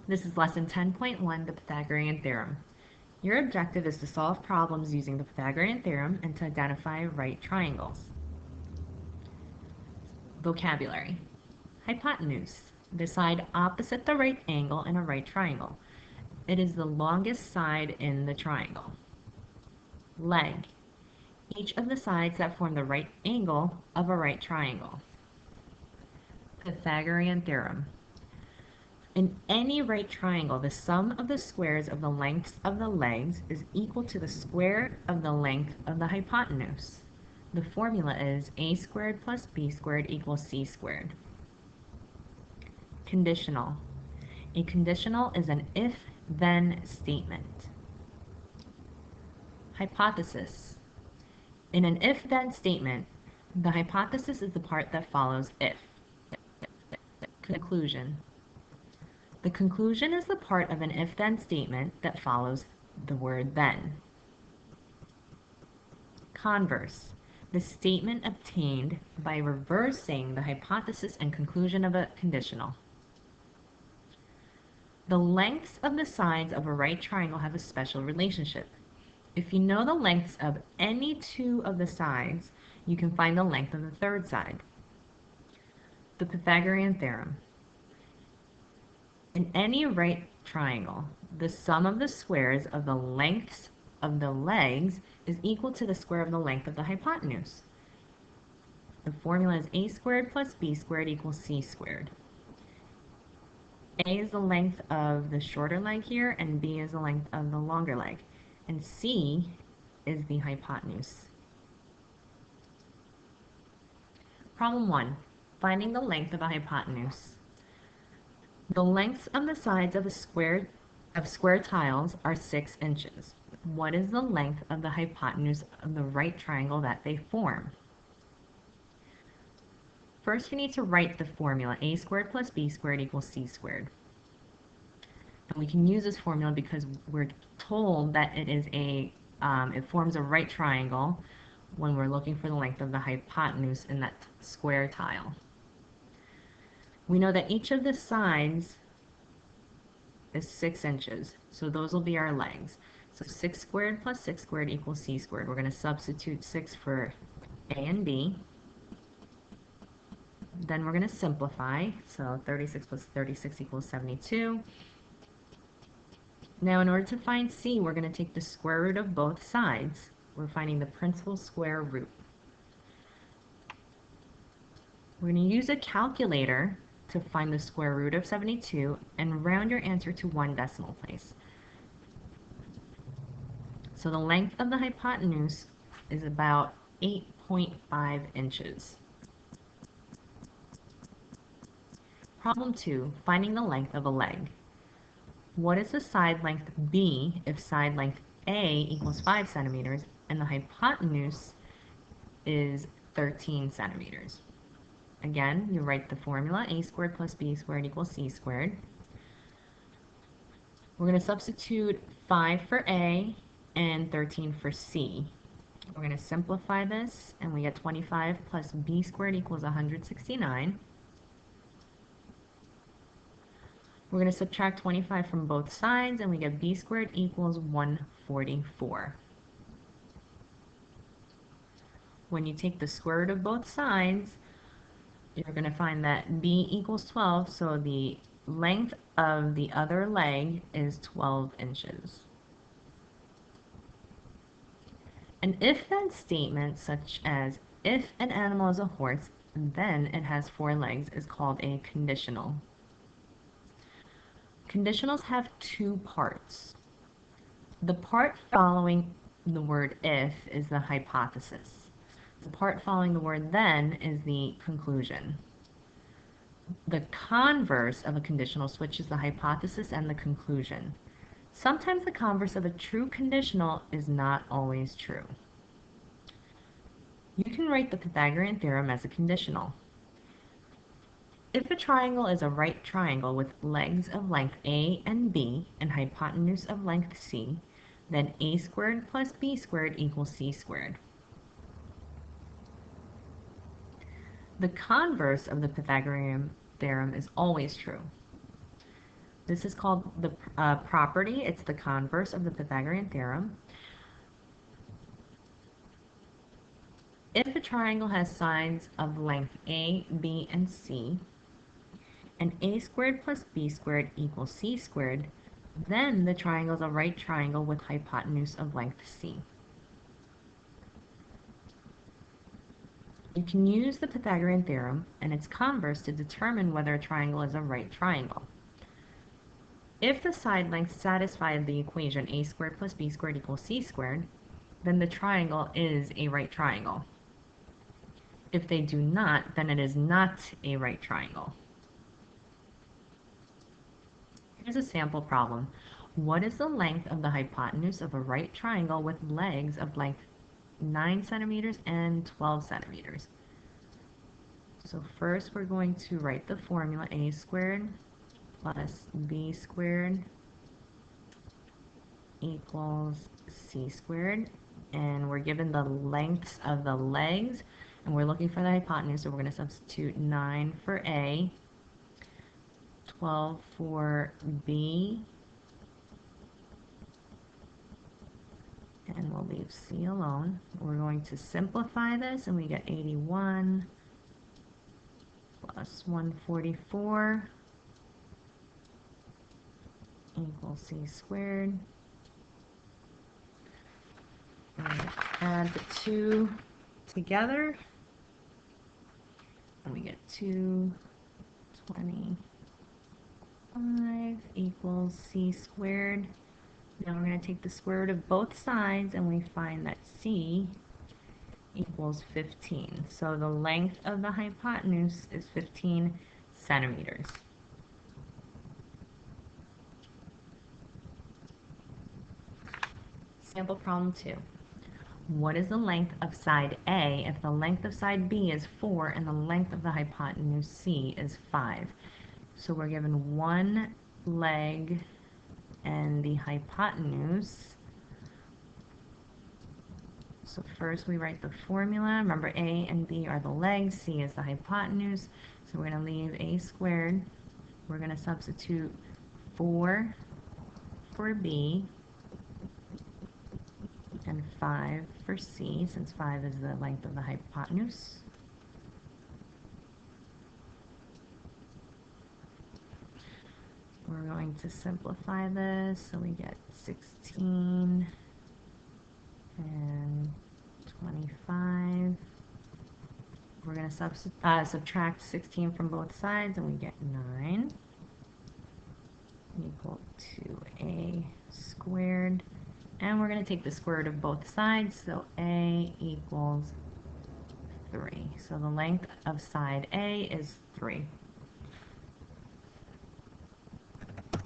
This is lesson 10.1, the Pythagorean theorem. Your objective is to solve problems using the Pythagorean theorem and to identify right triangles. Vocabulary. Hypotenuse, the side opposite the right angle in a right triangle. It is the longest side in the triangle. Leg, each of the sides that form the right angle of a right triangle. Pythagorean theorem. In any right triangle, the sum of the squares of the lengths of the legs is equal to the square of the length of the hypotenuse. The formula is a squared plus b squared equals c squared. Conditional. A conditional is an if-then statement. Hypothesis. In an if-then statement, the hypothesis is the part that follows if. Conclusion. The conclusion is the part of an if-then statement that follows the word then. Converse, the statement obtained by reversing the hypothesis and conclusion of a conditional. The lengths of the sides of a right triangle have a special relationship. If you know the lengths of any two of the sides, you can find the length of the third side. The Pythagorean theorem. In any right triangle, the sum of the squares of the lengths of the legs is equal to the square of the length of the hypotenuse. The formula is a squared plus b squared equals c squared. A is the length of the shorter leg here, and b is the length of the longer leg. And c is the hypotenuse. Problem 1. Finding the length of a hypotenuse. The lengths of the sides of square tiles are 6 inches. What is the length of the hypotenuse of the right triangle that they form? First, you need to write the formula, a squared plus b squared equals c squared. And we can use this formula because we're told that it forms a right triangle when we're looking for the length of the hypotenuse in that square tile. We know that each of the sides is 6 inches, so those will be our legs. So 6 squared plus 6 squared equals c squared. We're going to substitute 6 for a and b. Then we're going to simplify. So 36 plus 36 equals 72. Now in order to find c, we're going to take the square root of both sides. We're finding the principal square root. We're going to use a calculator to find the square root of 72 and round your answer to 1 decimal place. So the length of the hypotenuse is about 8.5 inches. Problem 2, finding the length of a leg. What is the side length B if side length A equals 5 centimeters and the hypotenuse is 13 centimeters? Again, you write the formula, a squared plus b squared equals c squared. We're going to substitute 5 for a and 13 for c. We're going to simplify this, and we get 25 plus b squared equals 169. We're going to subtract 25 from both sides, and we get b squared equals 144. When you take the square root of both sides, you're going to find that b equals 12, so the length of the other leg is 12 inches. An if-then statement such as if an animal is a horse, then it has 4 legs is called a conditional. Conditionals have 2 parts. The part following the word if is the hypothesis. The part following the word then is the conclusion. The converse of a conditional switches the hypothesis and the conclusion. Sometimes the converse of a true conditional is not always true. You can write the Pythagorean theorem as a conditional. If a triangle is a right triangle with legs of length a and b and hypotenuse of length c, then a squared plus b squared equals c squared. The converse of the Pythagorean theorem is always true. This is called the property. It's the converse of the Pythagorean theorem. If a triangle has sides of length A, B, and C, and A squared plus B squared equals C squared, then the triangle is a right triangle with hypotenuse of length C. You can use the Pythagorean theorem and its converse to determine whether a triangle is a right triangle. If the side lengths satisfy the equation A squared plus B squared equals C squared, then the triangle is a right triangle. If they do not, then it is not a right triangle. Here's a sample problem. What is the length of the hypotenuse of a right triangle with legs of length 9 centimeters and 12 centimeters? So first we're going to write the formula A squared plus B squared equals C squared. And we're given the lengths of the legs, and we're looking for the hypotenuse, so we're going to substitute 9 for A, 12 for B, and we'll leave C alone. We're going to simplify this, and we get 81 plus 144 equals C squared. And add the two together, and we get 225 equals C squared. Now we're going to take the square root of both sides, and we find that C equals 15. So the length of the hypotenuse is 15 centimeters. Sample problem 2. What is the length of side A if the length of side B is 4 and the length of the hypotenuse C is 5? So we're given one leg and the hypotenuse. So first we write the formula. Remember, A and B are the legs, C is the hypotenuse. So we're going to leave A squared. We're going to substitute 4 for B and 5 for C, since 5 is the length of the hypotenuse. We're going to simplify this, so we get 16 and 25. We're going to subtract 16 from both sides, and we get 9 equal to A squared. And we're going to take the square root of both sides, so A equals 3. So the length of side A is 3.